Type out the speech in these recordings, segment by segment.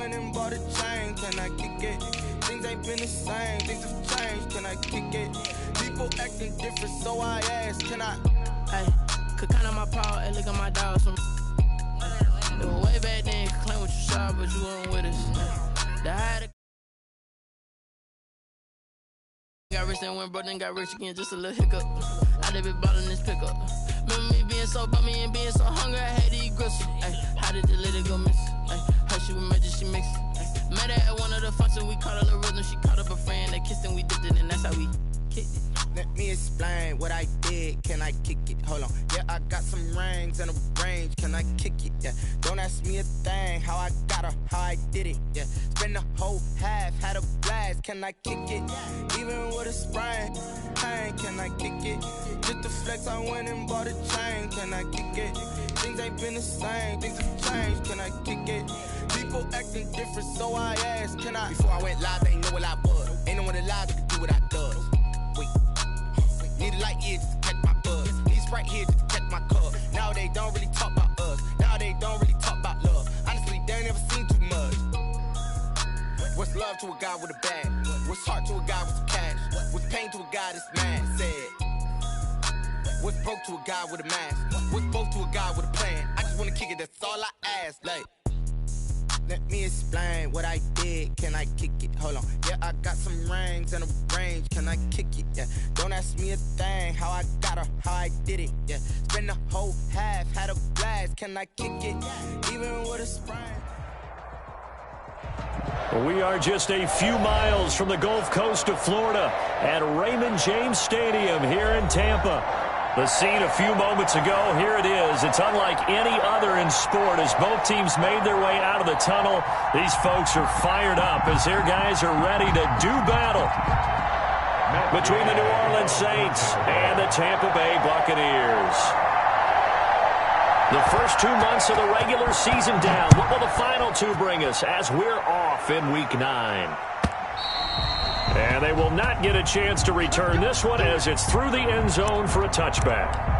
went and bought a chain. Can I kick it? Things ain't been the same. Things have changed. Can I kick it? People acting different, so I ask, can I? Hey, could count on my power and look at my dogs from. It was way back then, could claim what you saw, but you weren't with us. The higher got rich and went broke, then got rich again, just a little hiccup. I did be ballin' this pickup. Remember me being so bummy and being so hungry, I had to eat gristle. Ay, how did the lady go miss? Ay, how she was magic, she mixed. Met her at one of the functions, we caught her the rhythm, she caught up a friend, they kissed and we dipped it, and that's how we kicked it. Let me explain what I did. Can I kick it? Hold on. Yeah, I got some rings and a range. Can I kick it? Yeah. Don't ask me a thing. How I got her, how I did it. Yeah. Spend the whole half, had a blast. Can I kick it? Even with a sprain. Pain, can I kick it? Just the flex, I went and bought a chain. Can I kick it? Things ain't been the same. Things have changed. Can I kick it? People acting different, so I asked, can I? Before I went live, they ain't know what I was. Ain't no one alive that could do what I does. Wait. Need a light here just to catch my buzz. Need Sprite here just to catch my cup. Now they don't really talk about us. Now they don't really talk about love. Honestly, they ain't never seen too much. What's love to a guy with a bag? What's heart to a guy with some cash? What's pain to a guy that's mad? Said. What's broke to a guy with a mask? What's both to a guy with a plan? I just wanna kick it, that's all I ask. Like, let me explain what I did. Can I kick it? Hold on. Yeah, I got some rings and a range. Can I kick it? Yeah. Don't ask me a thing. How I got her, how I did it. Yeah. Spend the whole half, had a blast. Can I kick it? Even with a sprain. We are just a few miles from the Gulf Coast of Florida at Raymond James Stadium here in Tampa. The scene a few moments ago, here it is. It's unlike any other in sport as both teams made their way out of the tunnel. These folks are fired up as their guys are ready to do battle between the New Orleans Saints and the Tampa Bay Buccaneers. The first 2 months of the regular season down. What will the final two bring us as we're off in Week 9? And they will not get a chance to return this one as it's through the end zone for a touchback.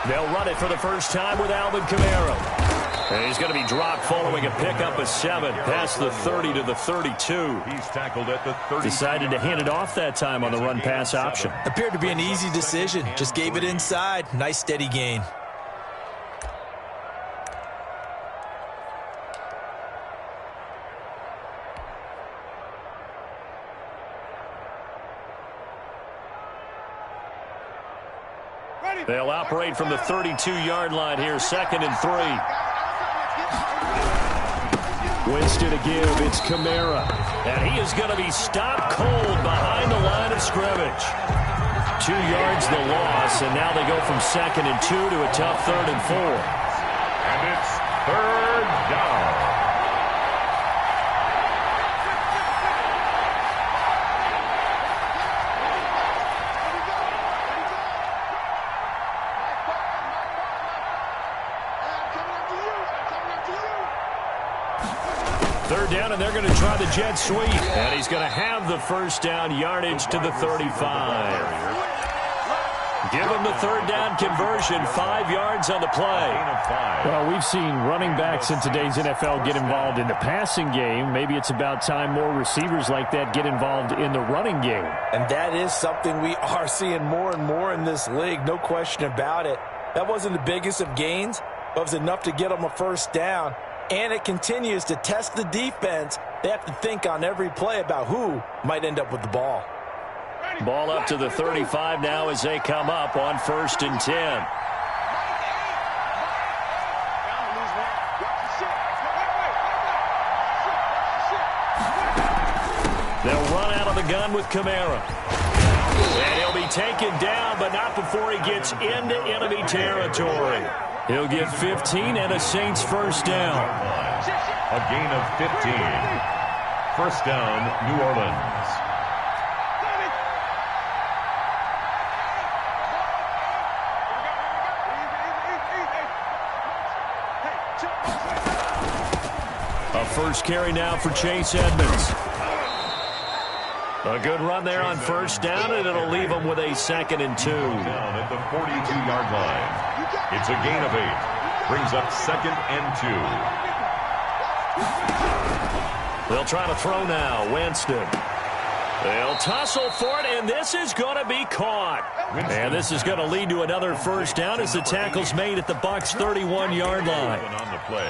They'll run it for the first time with Alvin Kamara. And he's going to be dropped following a pickup of 7 past the 30 to the 32. He's tackled at the 30. Decided to hand it off that time on the run-pass option. Appeared to be an easy decision. Just gave it inside. Nice steady gain. They'll operate from the 32-yard line here, 2nd and 3. Winston to give, it's Kamara. And he is going to be stopped cold behind the line of scrimmage. 2 yards the loss, and now they go from 2nd and 2 to a tough 3rd and 4. And it's 3rd down. Third down, and they're going to try the jet sweep. And he's going to have the first down yardage to the 35. Give him the 3rd down conversion, 5 yards on the play. Well, we've seen running backs in today's NFL get involved in the passing game. Maybe it's about time more receivers like that get involved in the running game. And that is something we are seeing more and more in this league, no question about it. That wasn't the biggest of gains, but it was enough to get them a first down. And it continues to test the defense. They have to think on every play about who might end up with the ball. Ball up to the 35 now as they come up on 1st and 10. They'll run out of the the gun with Kamara. And he'll be taken down, but not before he gets into enemy territory. He'll get 15 and a Saints first down. A gain of 15. First down, New Orleans. A first carry now for Chase Edmonds. A good run there on first down, and it'll leave him with a 2nd and 2. Down at the 42-yard line. It's a gain of 8. Brings up 2nd and 2. They'll try to throw now. Winston. They'll tussle for it, and this is going to be caught. And this is going to lead to another first down as the tackle's made at the Bucs' 31-yard line.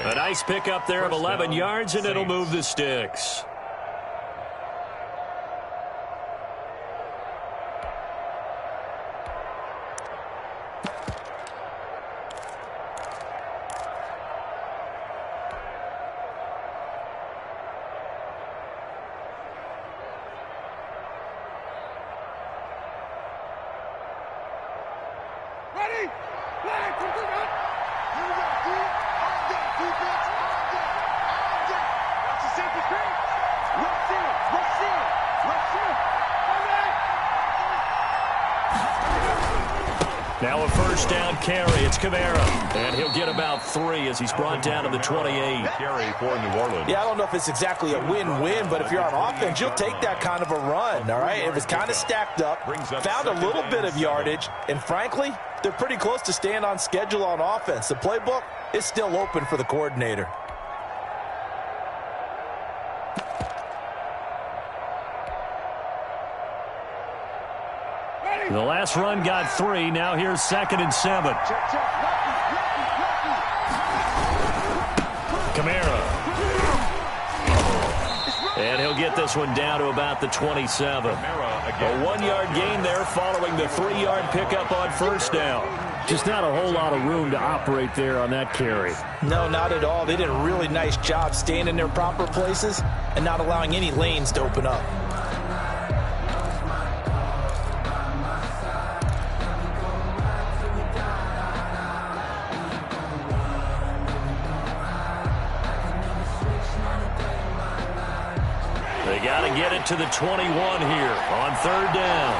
A nice pickup there of 11 yards, and it'll move the sticks. Now a first down carry. It's Kamara. And he'll get about 3 as he's brought down to the 28. Carry for New Orleans. Yeah, I don't know if it's exactly a win-win, but if you're on offense, you'll take that kind of a run, all right? It was kind of stacked up, found a little bit of yardage, and frankly, they're pretty close to staying on schedule on offense. The playbook is still open for the coordinator. The last run got 3. Now here's 2nd and 7. Kamara. And he'll get this one down to about the 27. A 1-yard gain there following the 3-yard pickup on first down. Just not a whole lot of room to operate there on that carry. No, not at all. They did a really nice job staying in their proper places and not allowing any lanes to open up. They got to get it to the 21 here on 3rd down.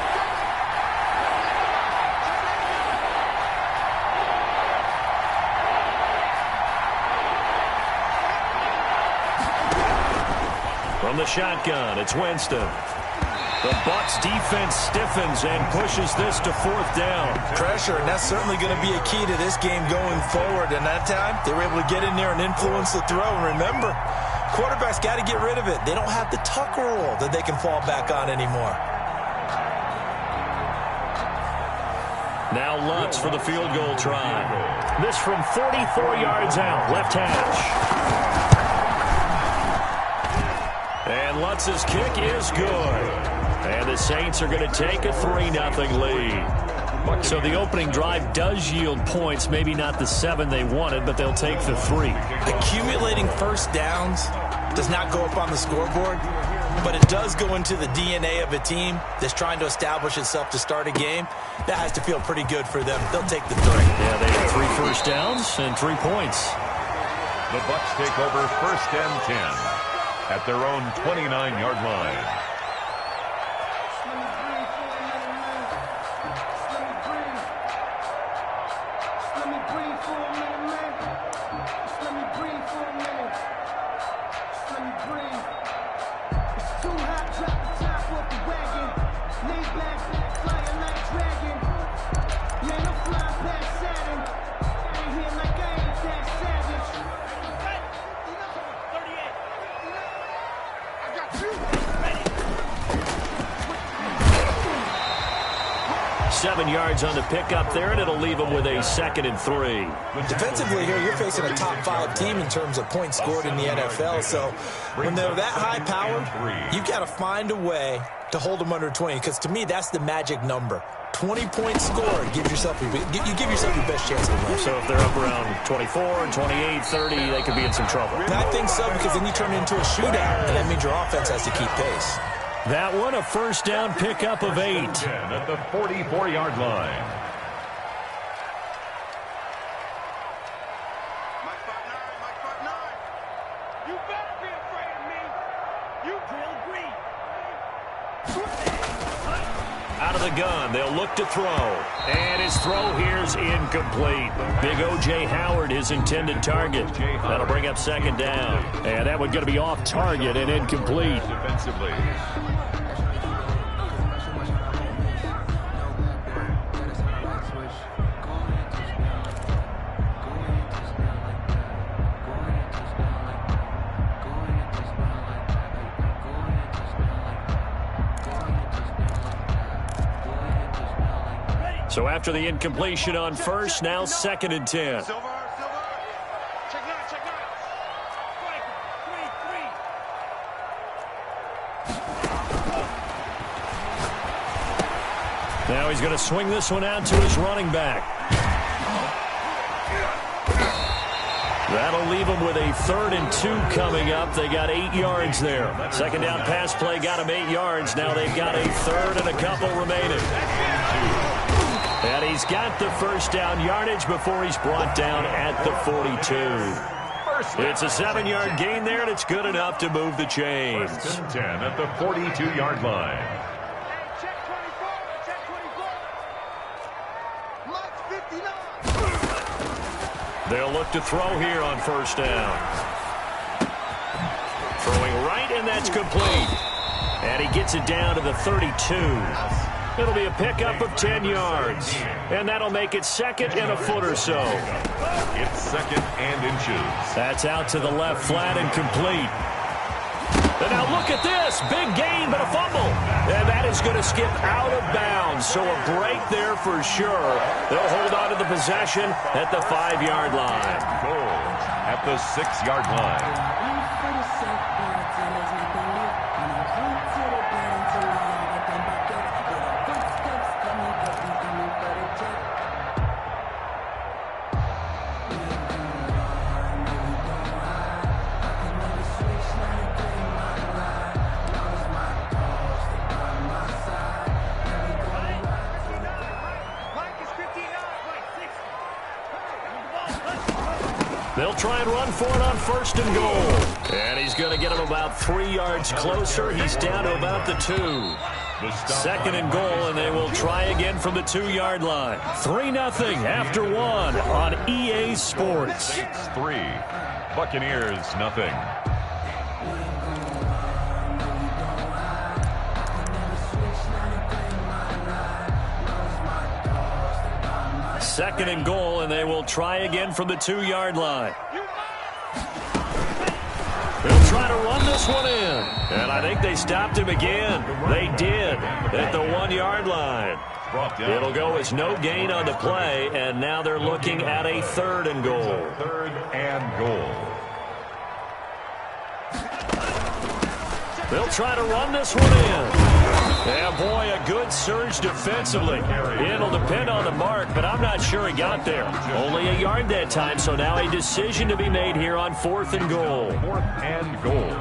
From the shotgun, it's Winston. The Bucs defense stiffens and pushes this to 4th down. Pressure, and that's certainly going to be a key to this game going forward. And that time, they were able to get in there and influence the throw. And remember, quarterback's got to get rid of it. They don't have the Tucker rule that they can fall back on anymore. Now Lutz for the field goal try. This from 44 yards out, left hash. And Lutz's kick is good. And the Saints are going to take a 3-0 lead. So the opening drive does yield points, maybe not the 7 they wanted, but they'll take the 3. Accumulating first downs does not go up on the scoreboard, but it does go into the DNA of a team that's trying to establish itself to start a game. That has to feel pretty good for them. They'll take the 3. Yeah, they had 3 first downs and 3 points. The Bucs take over 1st and 10 at their own 29-yard line. Yards on the pickup there, and it'll leave them with a 2nd and 3. Defensively here, you're facing a top 5 team in terms of points scored in the NFL. So when they're that high-powered, you've got to find a way to hold them under 20, because to me, that's the magic number. 20 points scored, you give yourself your best chance of winning. So if they're up around 24, 28, 30, they could be in some trouble. And I think so, because then you turn it into a shootout, and that means your offense has to keep pace. That one a first down pickup of 8. At the 44-yard line. You better be afraid of me. You drill green. Out of the gun, they'll look to throw. And his throw here's incomplete. Big O.J. Howard, his intended target. That'll bring up second down. And that one's going to be off target and incomplete. Defensively. So after the incompletion on first, now 2nd and 10. Silver. Check nine. Strike. 3-3. Now he's going to swing this one out to his running back. That'll leave him with a 3rd and 2 coming up. They got 8 yards there. Second down pass play got him 8 yards. Now they've got a 3rd and a couple remaining. And he's got the first down yardage before he's brought down at the 42. It's a 7-yard gain there, and it's good enough to move the chains. 1st and 10 at the 42-yard line. Check 24. Mike's 59. They'll look to throw here on first down. Throwing right, and that's complete. And he gets it down to the 32. It'll be a pickup of 10 yards. And that'll make it 2nd and a foot or so. It's 2nd and inches. That's out to the left flat and complete. And now look at this. Big gain, but a fumble. And that is going to skip out of bounds. So a break there for sure. They'll hold on to the possession at the 5-yard line. Goal at the 6-yard line. They'll try and run for it on 1st and goal. And he's going to get him about 3 yards closer. He's down to about the 2. 2nd and goal, and they will try again from the 2-yard line. 3-0 after 1 on EA Sports. 6-3. Buccaneers, nothing. Second and goal, and they will try again from the 2-yard line. They'll try to run this one in. And I think they stopped him again. They did at the 1-yard line. It'll go as no gain on the play, and now they're looking at a 3rd and goal. 3rd and goal. They'll try to run this one in. Yeah, boy, a good surge defensively. It'll depend on the mark, but I'm not sure he got there. Only a yard that time, so now a decision to be made here on 4th and goal. 4th and goal.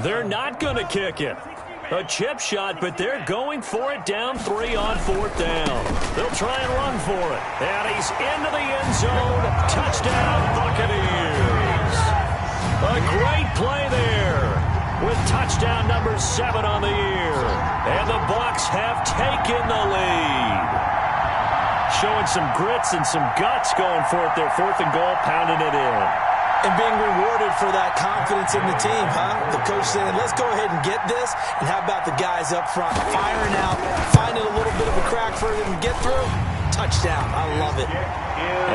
They're not going to kick it. A chip shot, but they're going for it down 3 on 4th down. They'll try and run for it. And he's into the end zone. Touchdown, Buccaneers. A great play there with touchdown number 7 on the year. And the Bucs have taken the lead. Showing some grits and some guts going for it there. 4th and goal, pounding it in. And being rewarded for that confidence in the team, huh? The coach saying, let's go ahead and get this. And how about the guys up front firing out, finding a little bit of a crack for them to get through? Touchdown. I love it.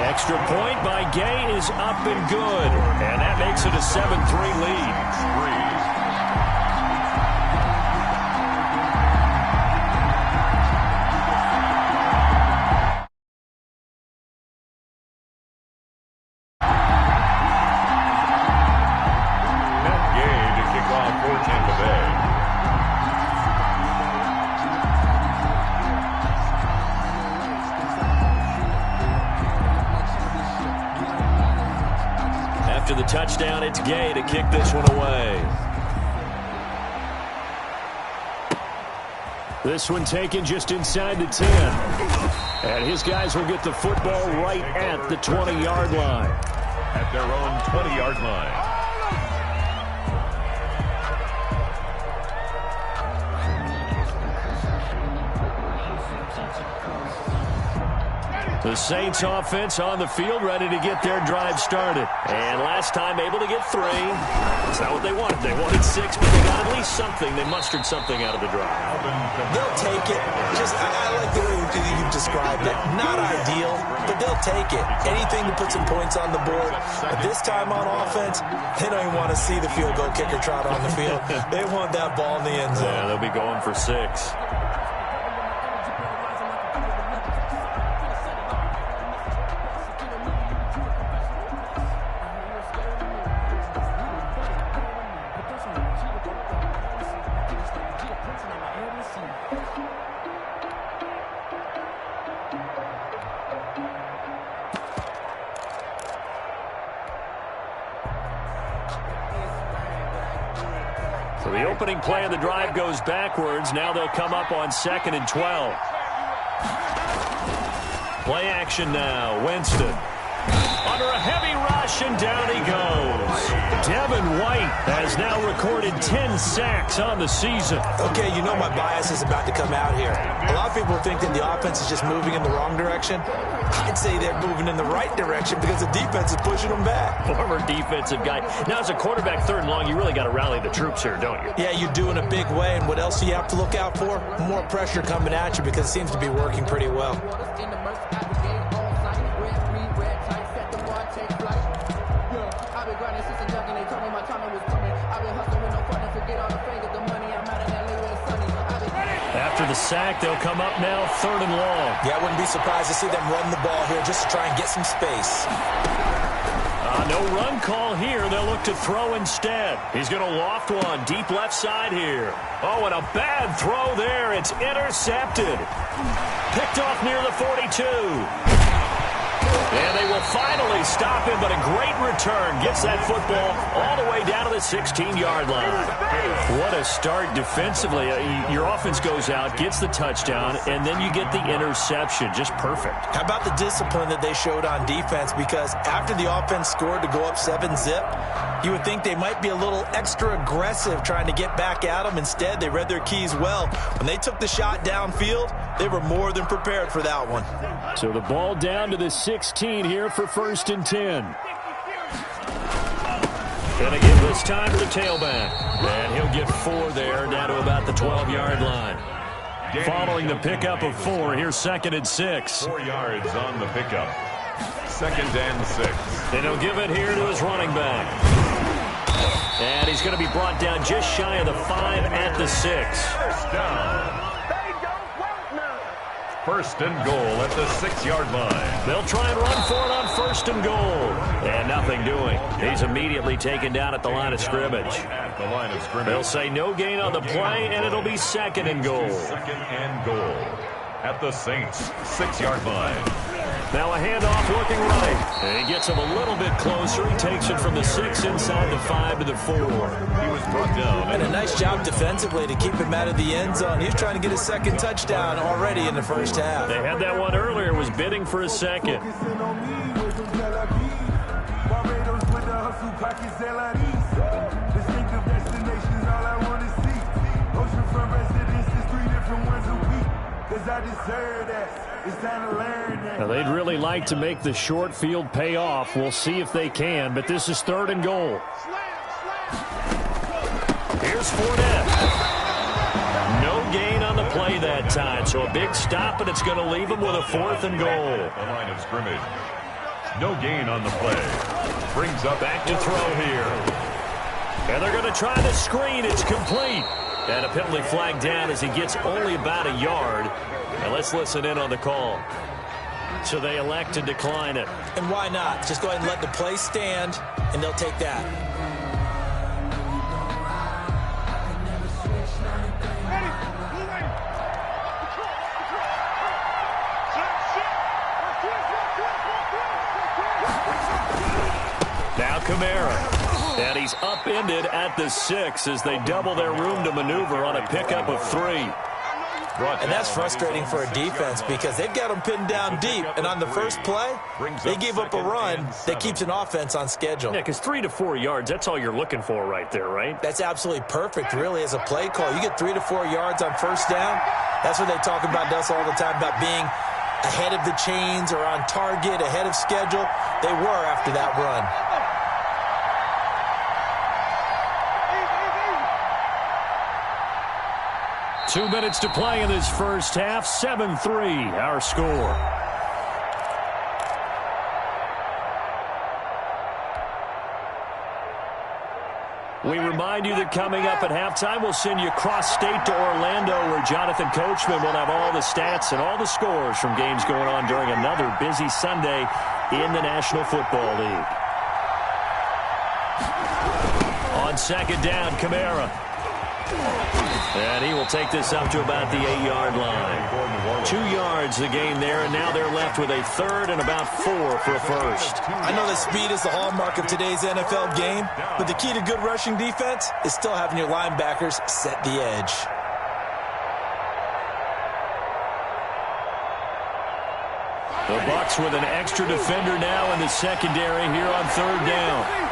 Extra point by Gay is up and good. And that makes it a 7-3 lead. After the touchdown, it's Gay to kick this one away. This one taken just inside the 10. And his guys will get the football right at the 20-yard line. At their own 20-yard line. The Saints offense on the field, ready to get their drive started. And last time able to get 3. That's not what they wanted. They wanted 6, but they got at least something. They mustered something out of the drive. They'll take it. I like the way you've described it. Not ideal, but they'll take it. Anything to put some points on the board. But this time on offense, they don't even want to see the field goal kicker trot on the field. They want that ball in the end zone. Yeah, they'll be going for 6. So the opening play of the drive goes backwards. Now they'll come up on 2nd and 12. Play action now. Winston. Under a heavy rush, and down he goes. Devin White has now recorded 10 sacks on the season. Okay, you know my bias is about to come out here. A lot of people think that the offense is just moving in the wrong direction. I'd say they're moving in the right direction because the defense is pushing them back. Former defensive guy. Now, as a quarterback 3rd and long, you really got to rally the troops here, don't you? Yeah, you do in a big way. And what else do you have to look out for? More pressure coming at you because it seems to be working pretty well. After the sack, they'll come up now 3rd and long. Yeah, I wouldn't be surprised to see them run the ball here just to try and get some space. No run call here. They'll look to throw instead. He's going to loft one deep left side here. Oh, and a bad throw there. It's intercepted. Picked off near the 42. And they will finally stop him, but a great return. Gets that football all the way down to the 16-yard line. What a start defensively. Your offense goes out, gets the touchdown, and then you get the interception. Just perfect. How about the discipline that they showed on defense? Because after the offense scored to go up 7-zip, you would think they might be a little extra aggressive trying to get back at them. Instead, they read their keys well. When they took the shot downfield, they were more than prepared for that one. So the ball down to the 16 here for 1st and 10. Going to give this time to the tailback. And he'll get 4 there, down to about the 12-yard line. Following the pickup of 4, here's 2nd and 6. 4 yards on the pickup. 2nd and 6. And he'll give it here to his running back. And he's going to be brought down just shy of the 5 at the 6. First down. 1st and goal at the 6-yard line. They'll try and run for it on 1st and goal. And nothing doing. He's immediately taken down at the line of scrimmage. At the line of scrimmage. They'll say no gain on the play, and it'll be 2nd and goal. 2nd and goal at the Saints' 6-yard line. Now a handoff looking right. And he gets him a little bit closer. He takes it from the 6 inside the 5 to the 4. He was brought down. And a nice job defensively to keep him out of the end zone. He's trying to get his 2nd touchdown already in the 1st half. They had that one earlier, was bidding for a 2nd. Now, they'd really like to make the short field pay off. We'll see if they can, but this is 3rd and goal. Here's Fournette. No gain on the play that time, so a big stop, and it's going to leave him with a 4th and goal. The line of scrimmage. No gain on the play. Brings up back to throw here. And they're going to try the screen. It's complete. And a penalty flag down as he gets only about a yard. And let's listen in on the call. So they elect to decline it. And why not? Just go ahead and let the play stand, and they'll take that. Now Kamara. And he's upended at the 6 as they double their room to maneuver on a pickup of 3. And that's frustrating for a defense because they've got them pinned down deep. And on the first play, they gave up a run that keeps an offense on schedule. Yeah, because 3 to 4 yards, that's all you're looking for right there, right? That's absolutely perfect, really, as a play call. You get 3 to 4 yards on first down. That's what they talk about us all the time, about being ahead of the chains or on target, ahead of schedule. They were after that run. Two minutes to play in this first half. 7-3, our score. We remind you that coming up at halftime, we'll send you cross-state to Orlando, where Jonathan Coachman will have all the stats and all the scores from games going on during another busy Sunday in the National Football League. On second down, Kamara. And he will take this up to about the 8-yard line. 2 yards the gain there, and now they're left with a third and about 4 for a first. I know that speed is the hallmark of today's NFL game, but the key to good rushing defense is still having your linebackers set the edge. The Bucs with an extra defender now in the secondary here on third down.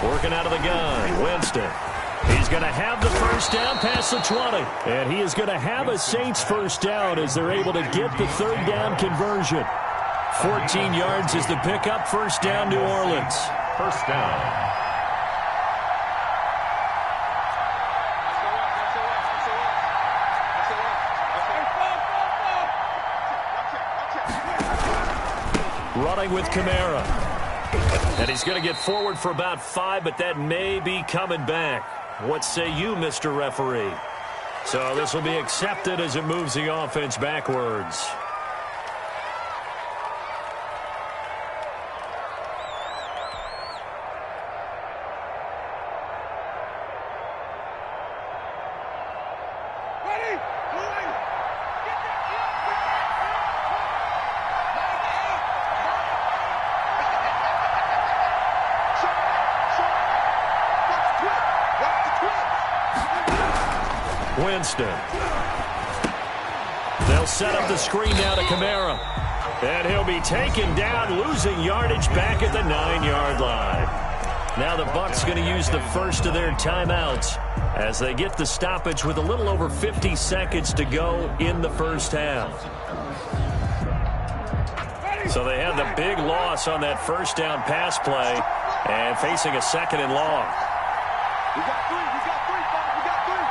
Working out of the gun, Winston. He's going to have the first down past the 20. And he is going to have a Saints first down as they're able to get the third down conversion. 14 yards is the pickup, first down, New Orleans. First down. Running with Kamara. And he's going to get forward for about 5, but that may be coming back. What say you, Mr. Referee? So this will be accepted as it moves the offense backwards. Winston. They'll set up the screen now to Kamara. And he'll be taken down, losing yardage back at the 9-yard line. Now the Bucs going to use the first of their timeouts as they get the stoppage with a little over 50 seconds to go in the first half. So they had the big loss on that first down pass play and facing a second and long. We got three, Bob. We got three.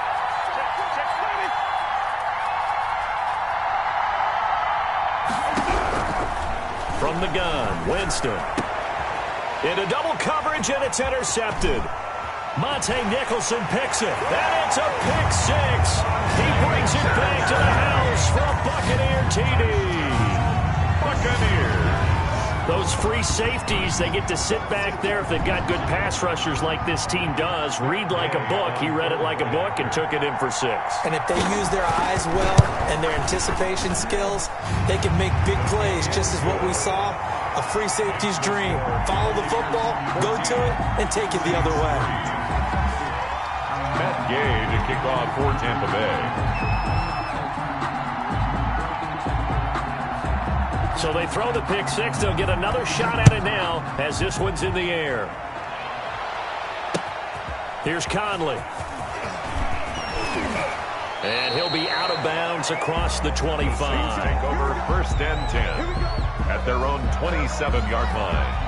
Check ready. From the gun, Winston. Into double coverage, and it's intercepted. Monte Nicholson picks it, and it's a pick six. He brings it back to the house for a Buccaneer TD. Buccaneers. Those free safeties, they get to sit back there if they've got good pass rushers like this team does. Read like a book. He read it like a book and took it in for 6. And if they use their eyes well and their anticipation skills, they can make big plays, just as what we saw, a free safety's dream. Follow the football, go to it, and take it the other way. Matt Gay to kick off for Tampa Bay. So they throw the pick six. They'll get another shot at it now as this one's in the air. Here's Conley. And he'll be out of bounds across the 25. Saints take over first and 10 at their own 27-yard line.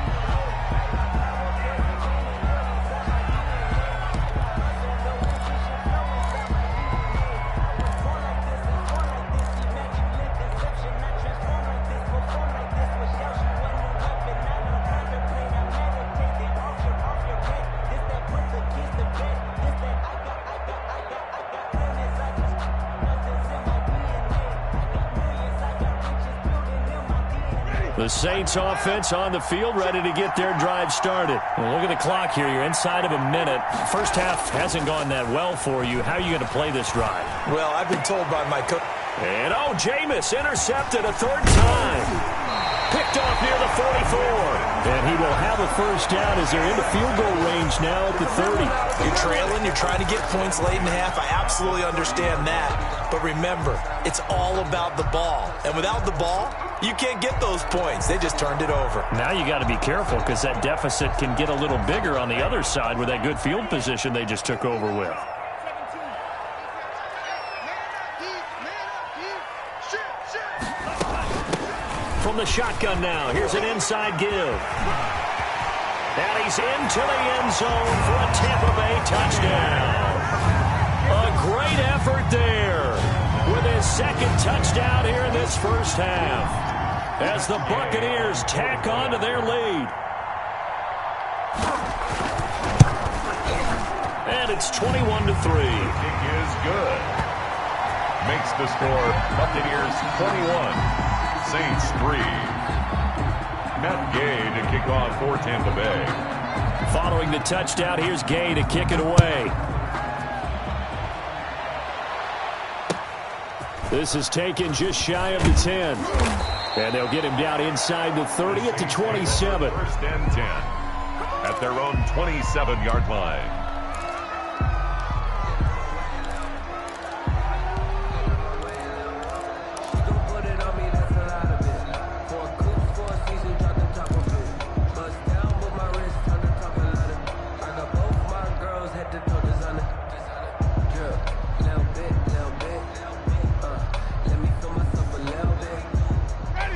The Saints offense on the field, ready to get their drive started. Well, look at the clock here. You're inside of a minute. First half hasn't gone that well for you. How are you going to play this drive? Well, I've been told by my coach. And, Jameis intercepted a third time. Picked picked off near the 44. And he will have a first down as they're in the field goal range now at the 30. You're trailing. You're trying to get points late in half. I absolutely understand that. But remember, it's all about the ball. And without the ball, you can't get those points. They just turned it over. Now you got to be careful because that deficit can get a little bigger on the other side with that good field position they just took over with. From the shotgun now, here's an inside give. And he's into the end zone for a Tampa Bay touchdown. A great effort there with his second touchdown here in this first half as the Buccaneers tack on to their lead. And it's 21-3. Kick is good. Makes the score Buccaneers 21. Saints 3. Matt Gay to kick off for Tampa Bay. Following the touchdown, here's Gay to kick it away. This is taken just shy of the 10. And they'll get him down inside the 30 at the 27. First and 10 at their own 27-yard line.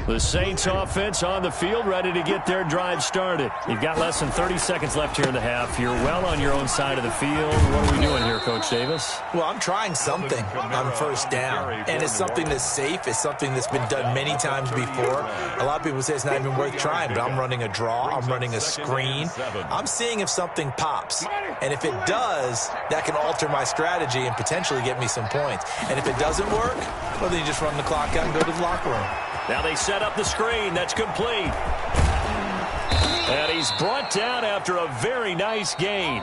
The Saints offense on the field, ready to get their drive started. You've got less than 30 seconds left here in the half. You're well on your own side of the field. What are we doing here, Coach Davis? Well, I'm trying something on first down, and it's something that's safe. It's something that's been done many times before. A lot of people say it's not even worth trying, but I'm running a draw. I'm running a screen. I'm seeing if something pops, and if it does, that can alter my strategy and potentially get me some points. And if it doesn't work, well, then you just run the clock out and go to the locker room. Now they set up the screen. That's complete. And he's brought down after a very nice gain.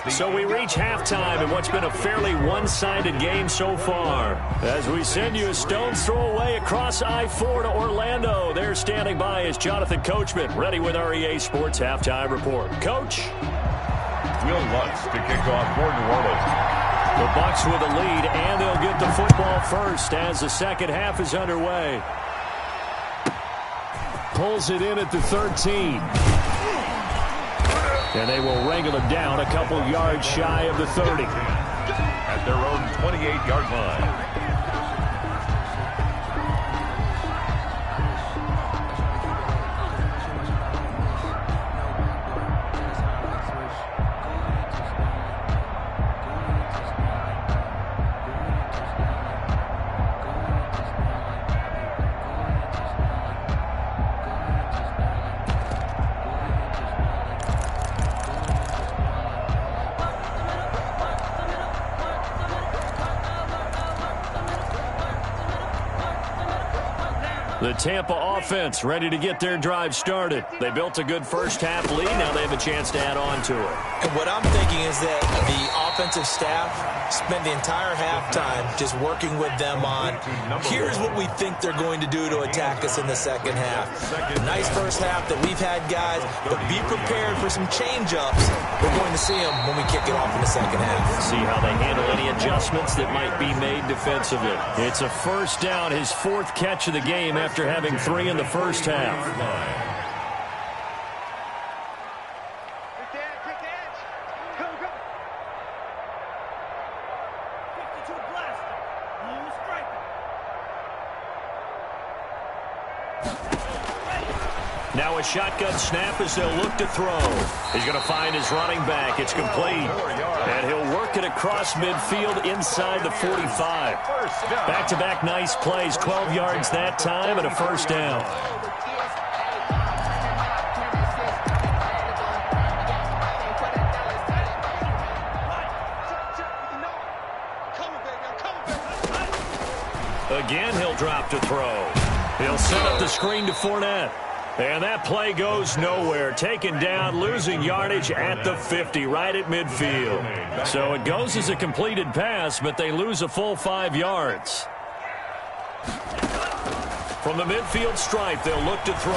So we reach halftime in what's been a fairly one-sided game so far. As we send you a stone's throw away across I-4 to Orlando. There standing by is Jonathan Coachman, ready with our EA Sports Halftime Report. Coach? Will Lutz to kick off for New Orleans. The Bucs with a lead, and they'll get the football first as the second half is underway. Pulls it in at the 13. And they will wrangle him down a couple yards shy of the 30. At their own 28-yard line. The Tampa offense ready to get their drive started. They built a good first half lead. Now they have a chance to add on to it. And what I'm thinking is that the offensive staff spent the entire halftime just working with them on, here's what we think they're going to do to attack us in the second half. Nice first half that we've had, guys, but be prepared for some change-ups. We're going to see them when we kick it off in the second half. See how they handle any adjustments that might be made defensively. It's a first down, his fourth catch of the game after having 3 in the first half. Now a shotgun snap as they'll look to throw. He's going to find his running back. It's complete. And he'll work it across midfield inside the 45. Back-to-back nice plays. 12 yards that time and a first down. Again, he'll drop to throw. He'll set up the screen to Fournette. And that play goes nowhere. Taken down, losing yardage at the 50, right at midfield. So it goes as a completed pass, but they lose a full 5 yards. From the midfield stripe, they'll look to throw.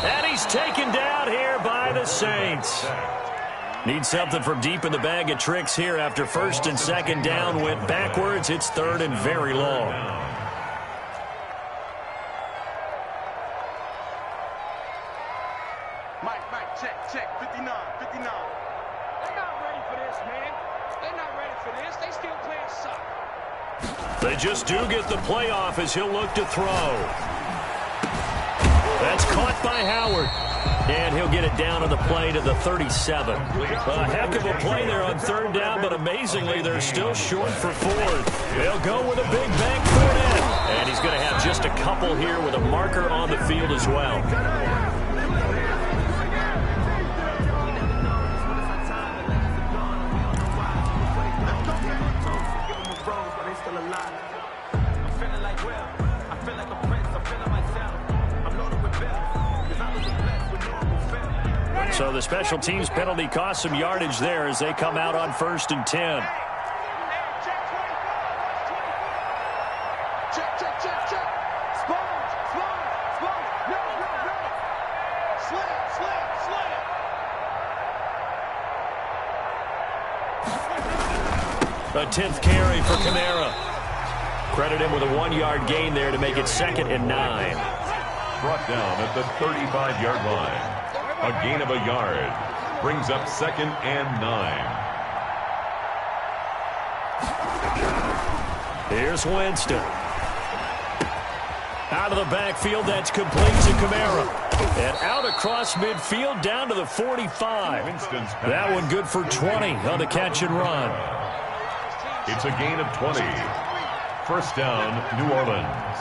And he's taken down here by the Saints. Need something from deep in the bag of tricks here after first and second down went backwards. It's third and very long. Mike, check, 59. They're not ready for this, man. They're not ready for this. They still playing soccer. They just do get the playoff as he'll look to throw. That's caught by Howard. And he'll get it down on the play to the 37. A heck of a play there on third down, but amazingly, they're still short for fourth. They'll go with a big bank for it. And he's going to have just a couple here with a marker on the field as well. So the special teams penalty cost some yardage there as they come out on 1st and 10. Check. Sponge. No. Slam. A 10th carry for Kamara. Credit him with a 1-yard gain there to make it 2nd and 9. Brought down at the 35-yard line. A gain of a yard brings up 2nd and 9. Here's Winston. Out of the backfield, that's complete to Kamara. And out across midfield down to the 45. That one good for 20 on the catch and run. It's a gain of 20. First down, New Orleans.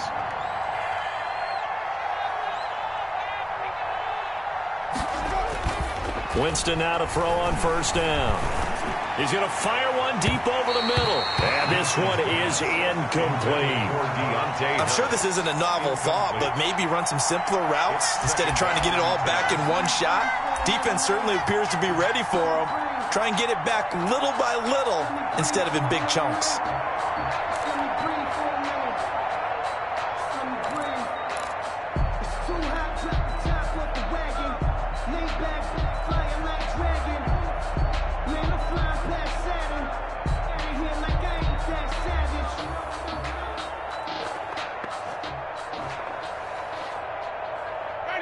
Winston now to throw on first down. He's going to fire one deep over the middle. And this one is incomplete. I'm sure this isn't a novel thought, but maybe run some simpler routes instead of trying to get it all back in one shot. Defense certainly appears to be ready for him. Try and get it back little by little instead of in big chunks.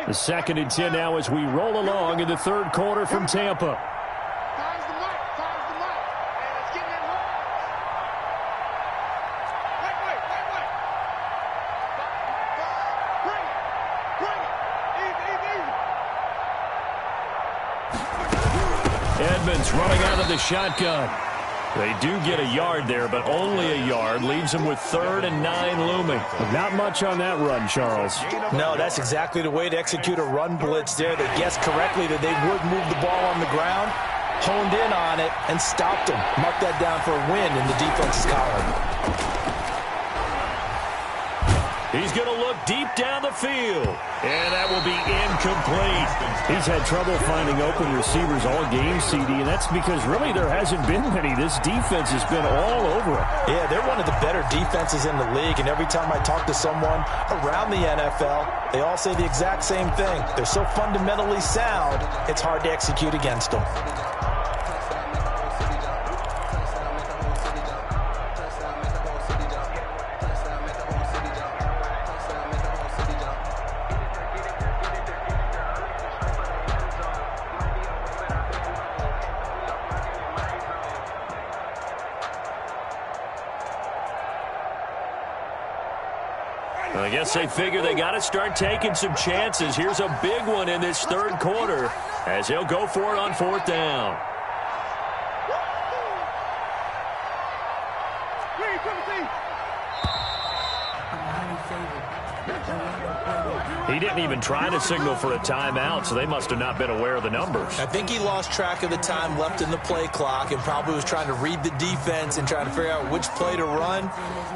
The 2nd and 10 now as we roll along in the third quarter from Tampa. Time's the mark. And it's getting it hard. Wait. Easy. Edmonds running out of the shotgun. They do get a yard there, but only a yard. Leaves them with 3rd and 9 looming. Not much on that run, Charles. No, that's exactly the way to execute a run blitz there. They guessed correctly that they would move the ball on the ground, honed in on it, and stopped them. Mark that down for a win in the defense's column. He's going to look deep down the field. And that will be incomplete. He's had trouble finding open receivers all game, CD, and that's because really there hasn't been many. This defense has been all over him. Yeah, they're one of the better defenses in the league, and every time I talk to someone around the NFL, they all say the exact same thing. They're so fundamentally sound, it's hard to execute against them. I guess they figure they got to start taking some chances. Here's a big one in this third quarter as he'll go for it on 4th down. He didn't even try to signal for a timeout, so they must have not been aware of the numbers. I think he lost track of the time left in the play clock and probably was trying to read the defense and trying to figure out which play to run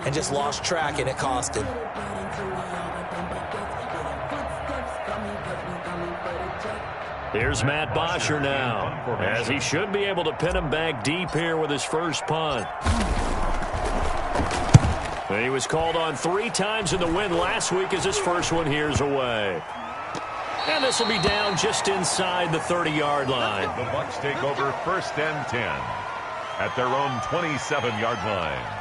and just lost track, and it cost him. Here's Matt Bosher now, as he should be able to pin him back deep here with his first punt. He was called on 3 times in the win last week as his first one here's away. And this will be down just inside the 30-yard line. The Bucs take over 1st and 10 at their own 27-yard line.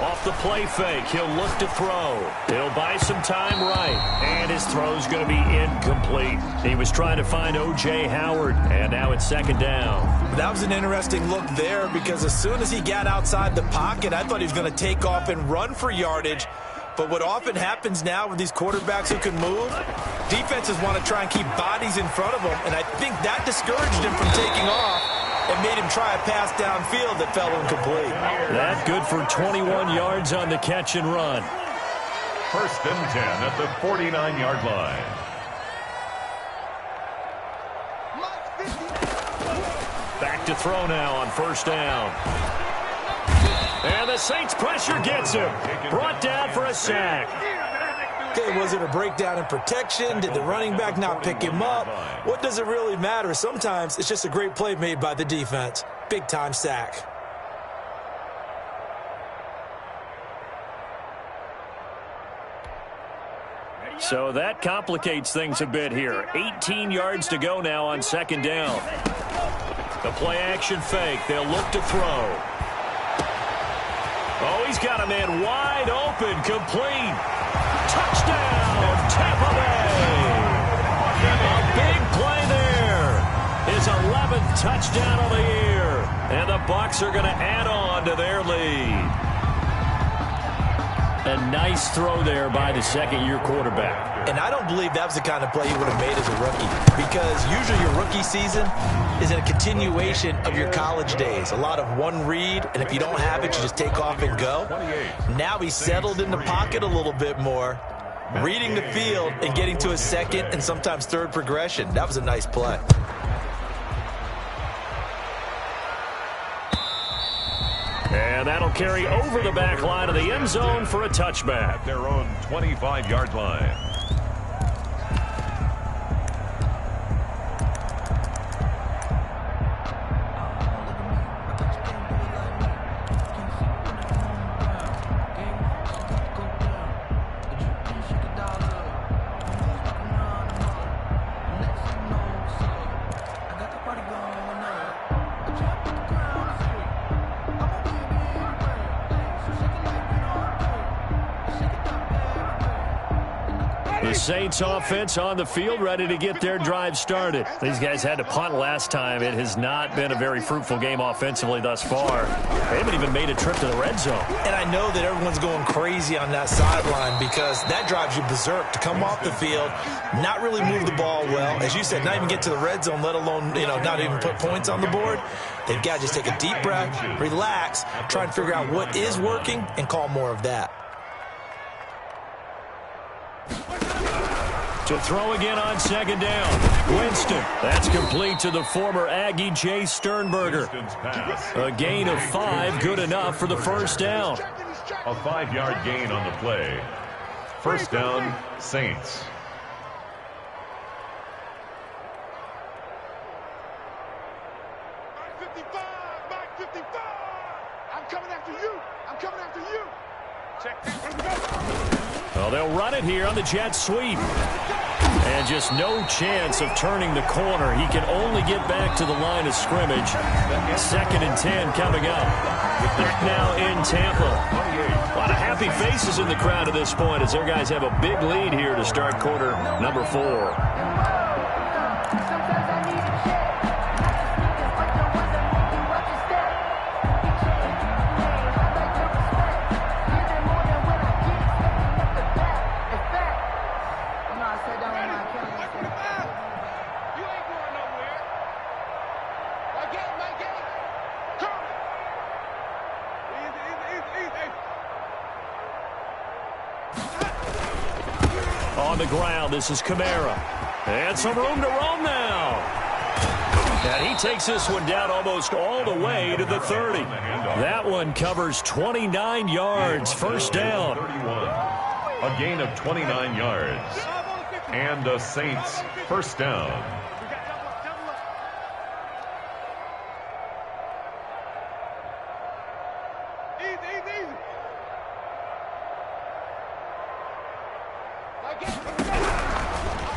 Off the play fake, he'll look to throw. He'll buy some time right, and his throw's going to be incomplete. He was trying to find O.J. Howard, and now it's 2nd down. That was an interesting look there because as soon as he got outside the pocket, I thought he was going to take off and run for yardage. But what often happens now with these quarterbacks who can move, defenses want to try and keep bodies in front of them, and I think that discouraged him from taking off and made him try a pass downfield that fell incomplete. That good for 21 yards on the catch and run. 1st and 10 at the 49-yard line. Back to throw now on 1st down. And the Saints pressure gets him. Brought down for a sack. Okay, was it a breakdown in protection? Did the running back not pick him up? What does it really matter? Sometimes it's just a great play made by the defense. Big-time sack. So that complicates things a bit here. 18 yards to go now on 2nd down. The play action fake. They'll look to throw. Oh, he's got a man wide open, complete. Touchdown, Tampa Bay. A big play there. His 11th touchdown of the year. And the Bucs are going to add on to their lead. A nice throw there by the 2nd-year quarterback. And I don't believe that was the kind of play he would have made as a rookie, because usually your rookie season is a continuation of your college days. A lot of one read, and if you don't have it, you just take off and go. Now he's settled in the pocket a little bit more, reading the field and getting to his 2nd and sometimes 3rd progression. That was a nice play. And that'll carry over the back line of the end zone for a touchback. Their own 25-yard line. The Saints offense on the field, ready to get their drive started. These guys had to punt last time. It has not been a very fruitful game offensively thus far. They haven't even made a trip to the red zone. And I know that everyone's going crazy on that sideline because that drives you berserk to come off the field, not really move the ball well. As you said, not even get to the red zone, let alone, not even put points on the board. They've got to just take a deep breath, relax, try and figure out what is working and call more of that. To throw again on 2nd down. Winston. That's complete to the former Aggie Jay Sternberger. A gain of 5, good enough for the 1st down. A 5-yard gain on the play. 1st down, Saints. Back 55. I'm coming after you. I'm coming after you. Check this. Well, they'll run it here on the jet sweep. And just no chance of turning the corner. He can only get back to the line of scrimmage. 2nd and 10 coming up. Back now in Tampa. A lot of happy faces in the crowd at this point as their guys have a big lead here to start quarter number 4. On the ground, this is Kamara. And some room to roam now. And he takes this one down almost all the way to the 30. That one covers 29 yards. First down. A gain of 29 yards. And the Saints first down.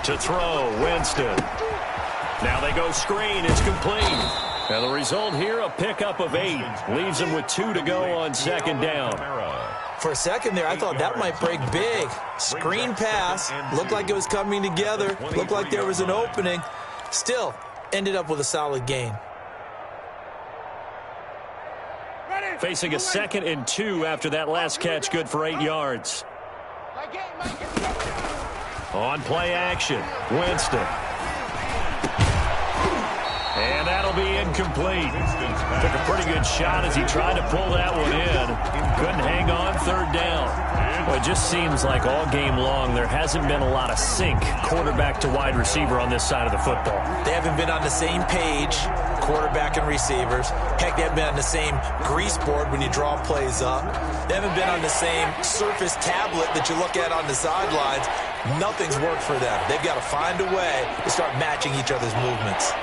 To throw, Winston. Now they go screen. It's complete. And the result here, a pickup of 8. Leaves them with 2 to go on second down. For a second there, I thought that might break big. Screen pass. Looked like it was coming together. Looked like there was an opening. Still, ended up with a solid gain. Facing a 2nd and 2 after that last catch, good for 8 yards. On play action, Winston. And that'll be incomplete. Took a pretty good shot as he tried to pull that one in. Couldn't hang on, third down. Well, it just seems like all game long there hasn't been a lot of sync quarterback to wide receiver on this side of the football. They haven't been on the same page, quarterback and receivers. Heck, they haven't been on the same grease board when you draw plays up. They haven't been on the same surface tablet that you look at on the sidelines. Nothing's worked for them. They've got to find a way to start matching each other's movements.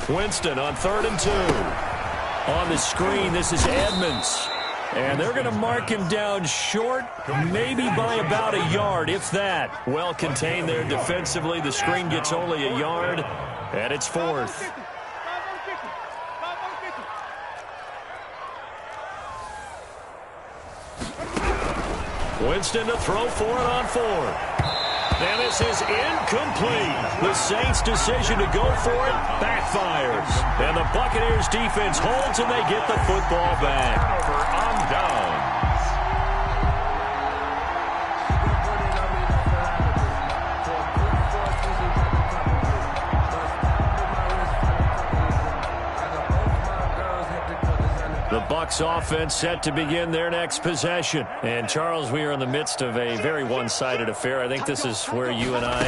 Winston on 3rd and 2. On the screen, this is Edmonds. And they're going to mark him down short, maybe by about a yard, if that. Well contained there defensively. The screen gets only a yard, and it's 4th. Winston to throw for it on 4th. And this is incomplete. The Saints' decision to go for it backfires. And the Buccaneers defense holds and they get the football back. Turnover on downs. The Bucs offense set to begin their next possession. And, Charles, we are in the midst of a very one-sided affair. I think this is where you and I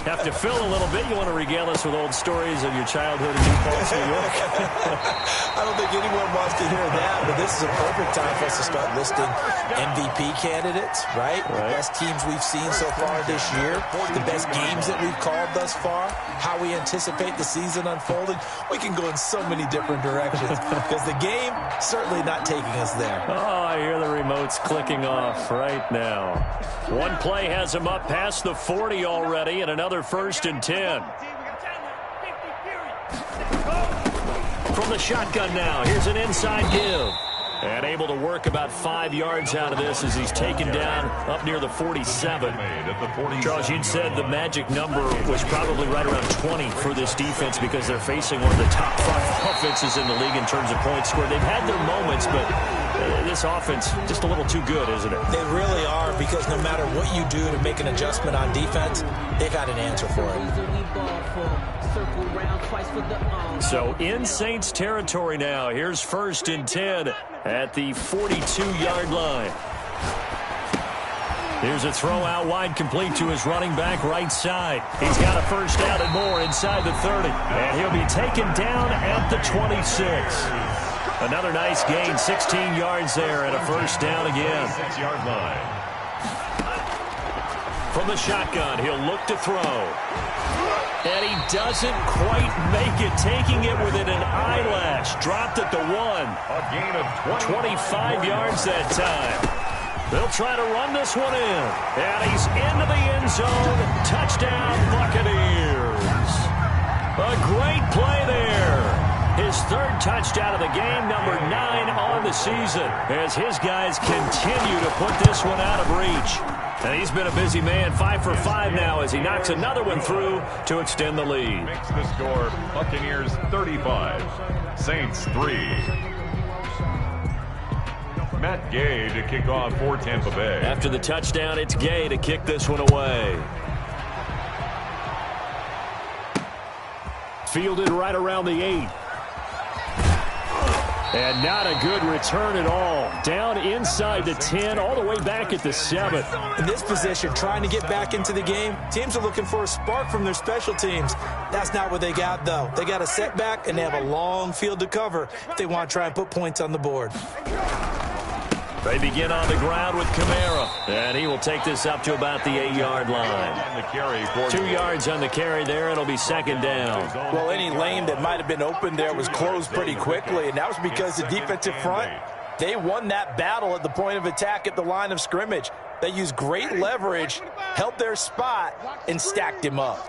have to fill a little bit. You want to regale us with old stories of your childhood in New Paltz, New York? I don't think anyone wants to hear that, but this is a perfect time for us to start listing MVP candidates, right? The best teams we've seen so far this year, the best games that we've called thus far, how we anticipate the season unfolding. We can go in so many different directions because the game certainly not taking us there. Oh, I hear the remotes clicking off right now. One play has him up past the 40 already, and another 1st and 10. From the shotgun now, here's an inside give. And able to work about 5 yards out of this as he's taken down up near the 47. Charles, you'd said the magic number was probably right around 20 for this defense because they're facing one of the top 5 offenses in the league in terms of points scored. They've had their moments, but this offense just a little too good, isn't it? They really are, because no matter what you do to make an adjustment on defense, they've got an answer for it. So in Saints territory now. Here's 1st and 10 at the 42-yard line. Here's a throw out wide, complete to his running back right side. He's got a first down and more inside the 30. And he'll be taken down at the 26. Another nice gain, 16 yards there and a first down again. 6-yard line. From the shotgun, he'll look to throw. And he doesn't quite make it, taking it within an eyelash. Dropped at the 1. A gain of 25 yards that time. They'll try to run this one in. And he's into the end zone. Touchdown, Buccaneers. A great play there. His 3rd touchdown of the game, number 9 on the season, as his guys continue to put this one out of reach. And he's been a busy man, 5 for 5 now as he knocks another one through to extend the lead. Makes the score Buccaneers 35, Saints 3. Matt Gay to kick off for Tampa Bay. After the touchdown, it's Gay to kick this one away. Fielded right around the 8. And not a good return at all. Down inside the 10, all the way back at the 7. In this position, trying to get back into the game, teams are looking for a spark from their special teams. That's not what they got, though. They got a setback, and they have a long field to cover if they want to try and put points on the board. They begin on the ground with Kamara, and he will take this up to about the 8-yard line. 2 yards on the carry there. It'll be second down. Well, any lane that might have been open there was closed pretty quickly, and that was because the defensive front, they won that battle at the point of attack at the line of scrimmage. They used great leverage, held their spot, and stacked him up.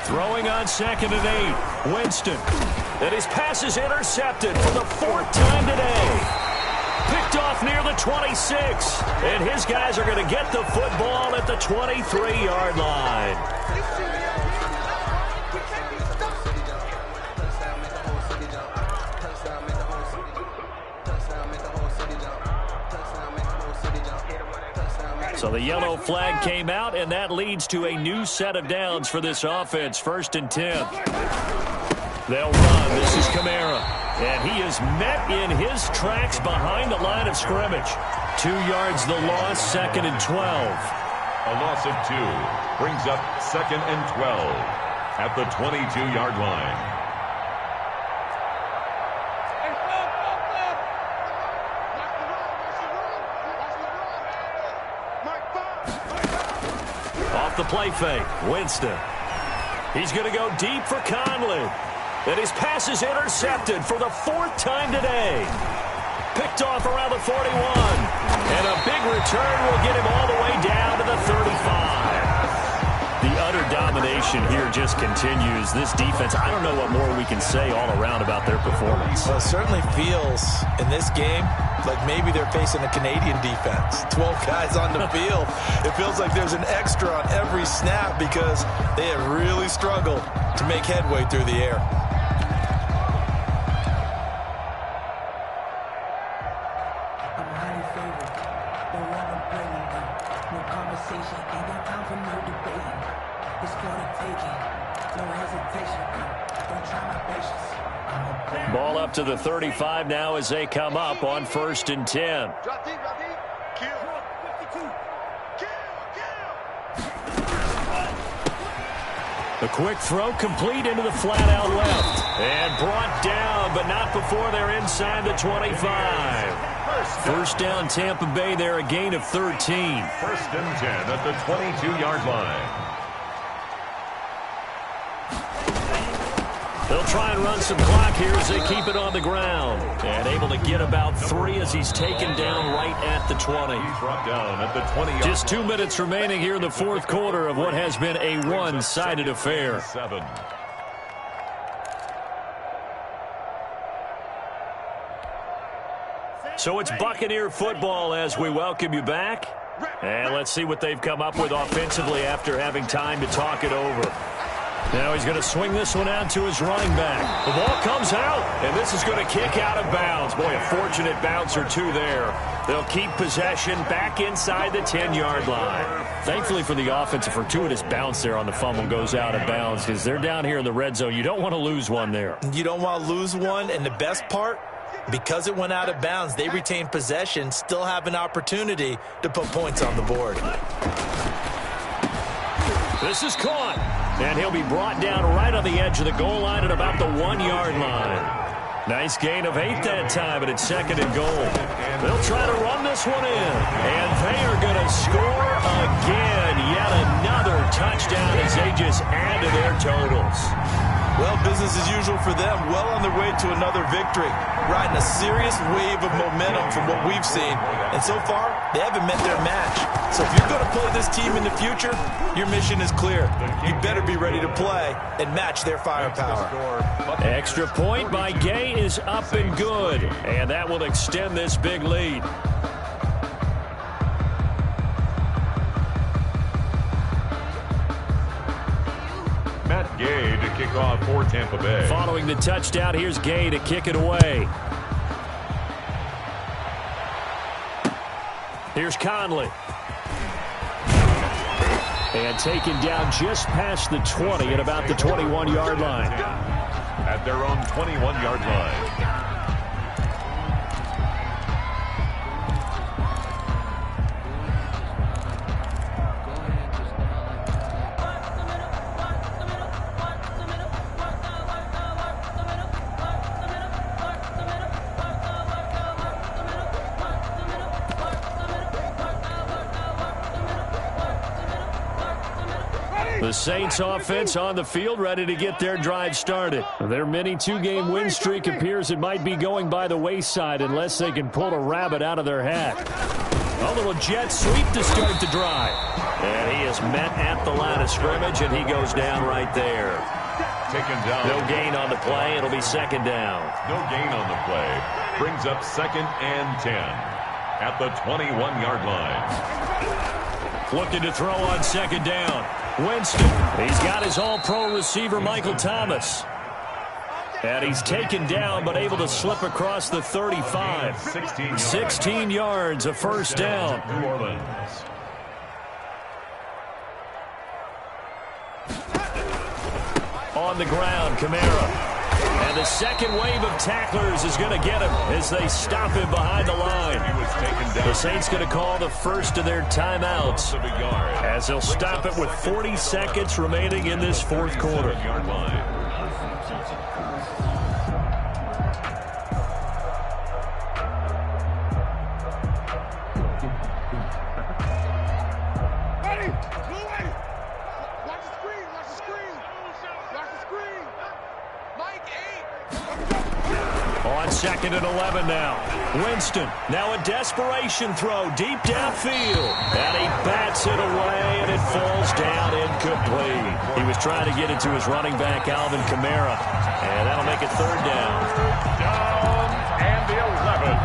Throwing on 2nd and 8. Winston. And his pass is intercepted for the 4th time today. Picked off near the 26. And his guys are going to get the football at the 23-yard line. So the yellow flag came out, and that leads to a new set of downs for this offense. 1st and 10. They'll run. This is Kamara. And he is met in his tracks behind the line of scrimmage. 2 yards the loss, 2nd and 12. A loss of 2 brings up 2nd and 12 at the 22-yard line. The play fake. Winston. He's going to go deep for Conley. And his pass is intercepted for the 4th time today. Picked off around the 41. And a big return will get him all the way down to the 35. The utter domination here just continues. This defense, I don't know what more we can say all around about their performance. Well, it certainly feels in this game like maybe they're facing a Canadian defense. 12 guys on the field. It feels like there's an extra on every snap because they have really struggled to make headway through the air. Ball up to the 35 now as they come up on 1st and 10. The quick throw complete into the flat out left. And brought down, but not before they're inside the 25. 1st down Tampa Bay there, a gain of 13. 1st and 10 at the 22-yard line. They'll try and run some clock here as they keep it on the ground. And able to get about 3 as he's taken down right at the 20. He's brought down at the 20. Just 2 minutes remaining here in the 4th quarter of what has been a one-sided affair. 7. So it's Buccaneer football as we welcome you back. And let's see what they've come up with offensively after having time to talk it over. Now he's going to swing this one out to his running back. The ball comes out, and this is going to kick out of bounds. Boy, a fortunate bounce or 2 there. They'll keep possession back inside the 10-yard line. Thankfully for the offense, a fortuitous bounce there on the fumble goes out of bounds because they're down here in the red zone. You don't want to lose one there. You don't want to lose one, and the best part, because it went out of bounds, they retain possession, still have an opportunity to put points on the board. This is caught, and he'll be brought down right on the edge of the goal line at about the 1-yard line. Nice gain of 8 that time, but it's 2nd and goal. They'll try to run this one in, and they are going to score again. Yet another touchdown as they just add to their totals. Well, business as usual for them, well on their way to another victory, riding a serious wave of momentum from what we've seen. And so far, they haven't met their match. So if you're going to play this team in the future, your mission is clear. You better be ready to play and match their firepower. Extra point by Gay is up and good, and that will extend this big lead. Matt Gay to kick off for Tampa Bay. Following the touchdown, here's Gay to kick it away. Here's Conley. And taken down just past the 20 at about the 21-yard line. At their own 21-yard line. The Saints offense on the field, ready to get their drive started. Their mini two-game win streak appears it might be going by the wayside unless they can pull a rabbit out of their hat. A little jet sweep to start the drive. And he is met at the line of scrimmage, and he goes down right there. Taken down. No gain on the play. It'll be second down. No gain on the play. Brings up 2nd and 10 at the 21-yard line. Looking to throw on second down. Winston, he's got his all-pro receiver, Michael Thomas. And he's taken down, but able to slip across the 35. 16 yards, a first down. New Orleans. On the ground, Kamara. And the second wave of tacklers is going to get him as they stop him behind the line. The Saints going to call the first of their timeouts as they'll stop it with 40 seconds remaining in this fourth quarter. On 2nd and 11 now. Winston, now a desperation throw deep downfield. And he bats it away, and it falls down incomplete. He was trying to get it to his running back, Alvin Kamara. And that'll make it third down. Down and the 11.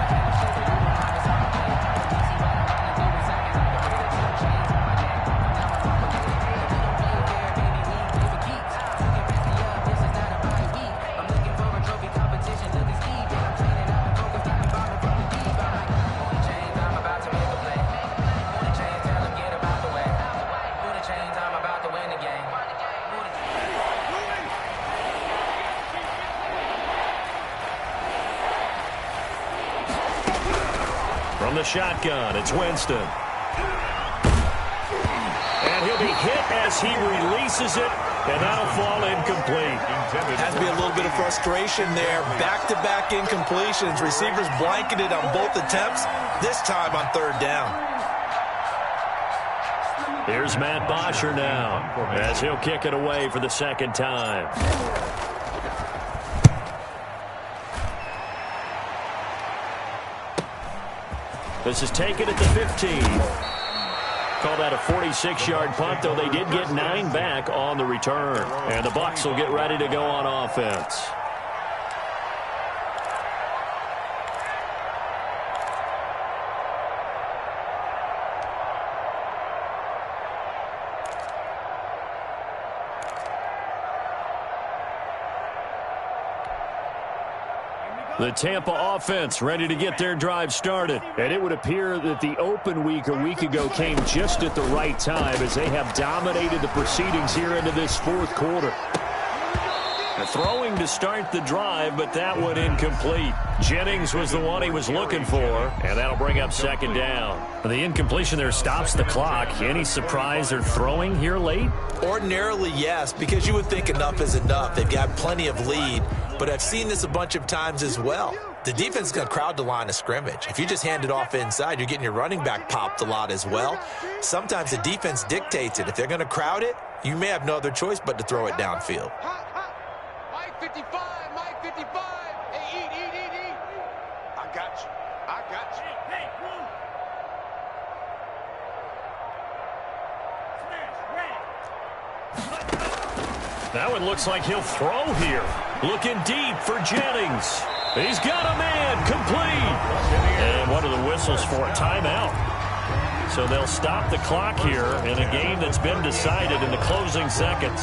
From the shotgun, it's Winston. And he'll be hit as he releases it, and that'll fall incomplete. Has to be a little bit of frustration there. Back-to-back incompletions. Receivers blanketed on both attempts, this time on third down. Here's Matt Bosher now as he'll kick it away for the second time. This is taken at the 15. Call that a 46-yard punt, though they did get 9 back on the return. And the Bucs will get ready to go on offense. The Tampa offense ready to get their drive started. And it would appear that the open week a week ago came just at the right time as they have dominated the proceedings here into this fourth quarter. Throwing to start the drive, but that one incomplete. Jennings was the one he was looking for, and that'll bring up second down. The incompletion there stops the clock. Any surprise they're throwing here late? Ordinarily, yes, because you would think enough is enough. They've got plenty of lead, but I've seen this a bunch of times as well. The defense is going to crowd the line of scrimmage. If you just hand it off inside, you're getting your running back popped a lot as well. Sometimes the defense dictates it. If they're going to crowd it, you may have no other choice but to throw it downfield. Mike 55, Mike 55. Hey, eat. I got you. Hey, That one looks like he'll throw here. Looking deep for Jennings. He's got a man complete. And what are the whistles for? Timeout. So they'll stop the clock here in a game that's been decided in the closing seconds.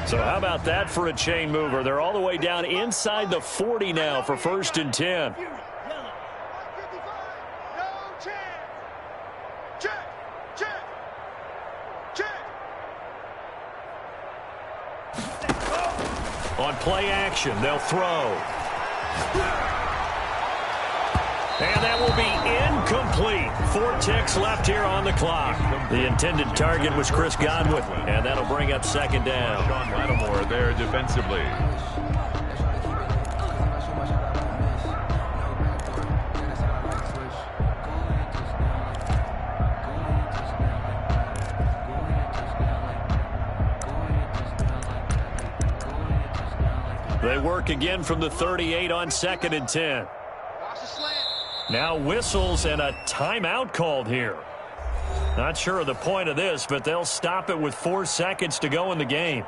So how about that for a chain mover? They're all the way down inside the 40 now for 1st and 10. On play action, they'll throw. And that will be incomplete. 4 ticks left here on the clock. The intended target was Chris Godwin, and that'll bring up 2nd down. Sean Lattimore there defensively. They work again from the 38 on 2nd and 10. Now whistles and a timeout called here. Not sure of the point of this, but they'll stop it with 4 seconds to go in the game.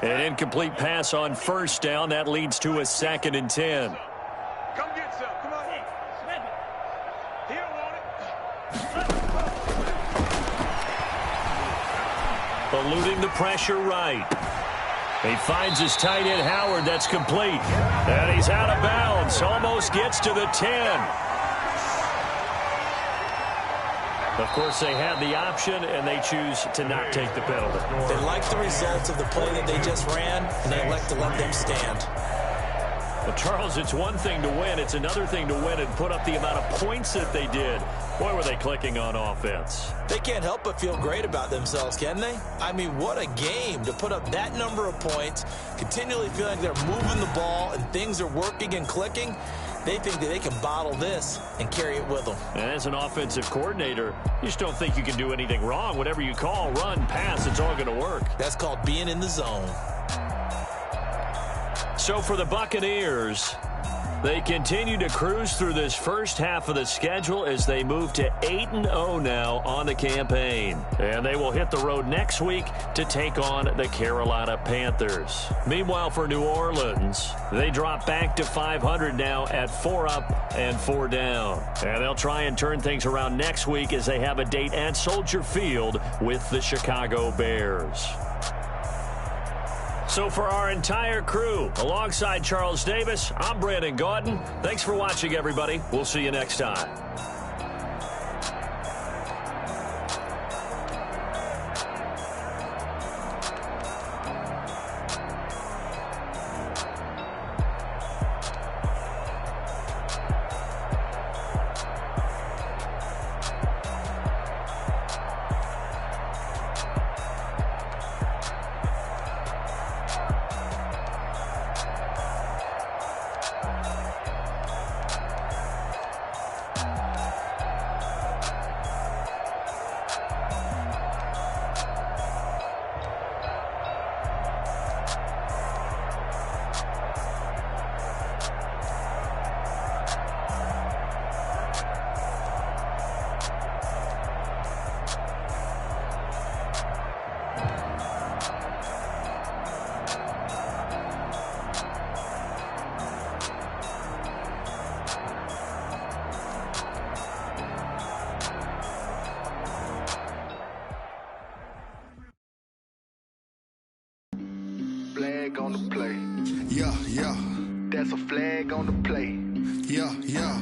An incomplete pass on 1st down. That leads to a 2nd and 10. Come get some. Come on. He don't want it. Eluding the pressure right. He finds his tight end Howard. That's complete. And he's out of bounds. Almost gets to the 10. Of course, they had the option, and they choose to not take the penalty. They like the results of the play that they just ran, and they elect to let them stand. Well, Charles, it's one thing to win. It's another thing to win and put up the amount of points that they did. Boy, were they clicking on offense. They can't help but feel great about themselves, can they? I mean, what a game to put up that number of points, continually feeling like they're moving the ball and things are working and clicking. They think that they can bottle this and carry it with them. And as an offensive coordinator, you just don't think you can do anything wrong. Whatever you call, run, pass, it's all going to work. That's called being in the zone. So for the Buccaneers, they continue to cruise through this first half of the schedule as they move to 8-0 now on the campaign. And they will hit the road next week to take on the Carolina Panthers. Meanwhile, for New Orleans, they drop back to 500 now at 4 up and 4 down. And they'll try and turn things around next week as they have a date at Soldier Field with the Chicago Bears. So for our entire crew, alongside Charles Davis, I'm Brandon Gaudin. Thanks for watching, everybody. We'll see you next time. Flag on the play. Yeah, yeah. That's a flag on the play. Yeah, yeah.